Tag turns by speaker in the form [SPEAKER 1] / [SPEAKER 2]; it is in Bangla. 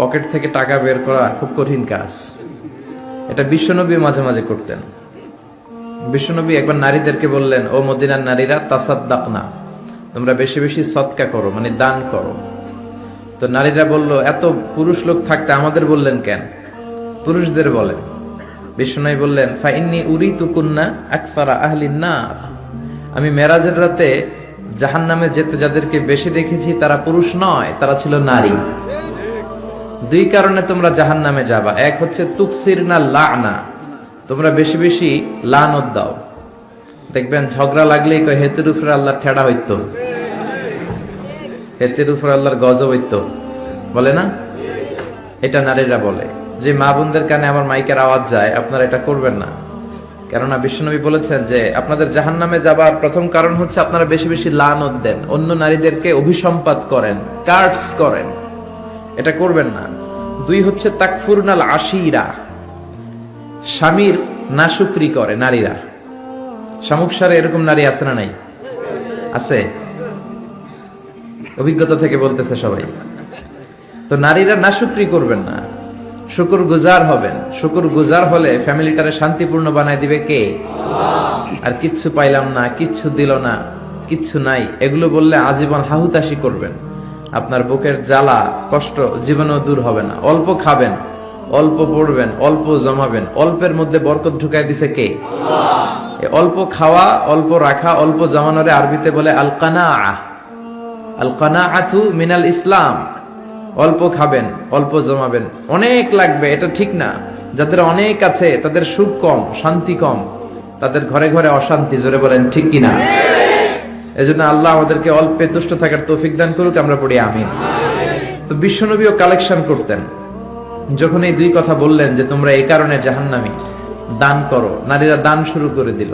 [SPEAKER 1] পকেট থেকে টাকা বের করা খুব কঠিন কাজ। এটা বিশ্বনবী মাঝে মাঝে করতেন। বিশ্বনবী একবার নারীদেরকে বললেন, ও মদিনার নারীরা, তাসাদ্দাকনা, তোমরা বেশি বেশি সদকা করো, মানে দান করো। তো নারীরা বলল, এত পুরুষ লোক থাকতে আমাদের বললেন কেন? পুরুষদের বলেন। বিশ্বনবী বললেন, ফাইন্নি উরিতুকুন্না আকসারা আহলিন নার, আমি মেরাজের রাতে জাহান্নামে যেতে যাদেরকে বেশি দেখেছি তারা পুরুষ নয়, তারা ছিল নারী। দুই কারণে তোমরা জাহান্নামে যাবা। এক হচ্ছে তুকসিরনা লানা, তোমরা বেশি বেশি লানত দাও। দেখবেন ঝগড়া লাগলেই কয় হেতের উপরে আল্লাহর ঠেড়া হইতো, হেতের উপরে আল্লাহর গজব হইতো, বলে না? এটা নারীরা বলে। যে মা বোনদের কানে আমার মাইকের আওয়াজ যায়, আপনারা এটা করবেন না। কেননা বিশ্বনবী বলেছেন যে আপনাদের জাহান্নামে যাবার প্রথম কারণ হচ্ছে আপনারা বেশি বেশি লানত দেন, অন্য নারীদেরকে অভিসম্পাত করেন, কার্ডস করেন। এটা করবেন না। দুই হচ্ছে তাকফুরনাল আশিরা, স্বামীর নাশুকরি করে নারীরা। শামুকসারে এরকম নারী আছে না নাই? আছে, অভিজ্ঞতা থেকে বলতেছে সবাই। তো নারীরা নাশুকরি করবেন না, শুকুর গুজার হবেন। শুকুর গুজার হলে ফ্যামিলিটারে শান্তিপূর্ণ বানায় দিবে কে? আর কিচ্ছু পাইলাম না, কিচ্ছু দিল না, কিচ্ছু নাই, এগুলো বললে আজীবন হাহুতাশি করবেন। আপনার বুকের জ্বালা কষ্ট জীবনেও দূর হবে না। অল্প খাবেন, অল্প পড়বেন, অল্প জমাবেন, অল্পের মধ্যে বরকত ঢুকাই দিছে কে? অল্প খাওয়া, অল্প রাখা, অল্প জমানোরে আরবিতে বলে আল কানাআহ। আল কানাআতু মিনাল ইসলাম। অল্প খাবেন, অল্প জমাবেন, অনেক লাগবে এটা ঠিক না। যাদের অনেক আছে তাদের সুখ কম, শান্তি কম, তাদের ঘরে ঘরে অশান্তি। জোরে বলেন ঠিক কিনা? এজন্য আল্লাহ আমাদেরকে অল্পে তুষ্ট থাকার তৌফিক দান করুক, আমরা পড়ি আমিন। তো বিশ্বনবীও কালেকশন করতেন। যখন এই দুই কথা বললেন যে তোমরা এই কারণে জাহান্নামী, দান করো, নারীরা দান শুরু করে দিল।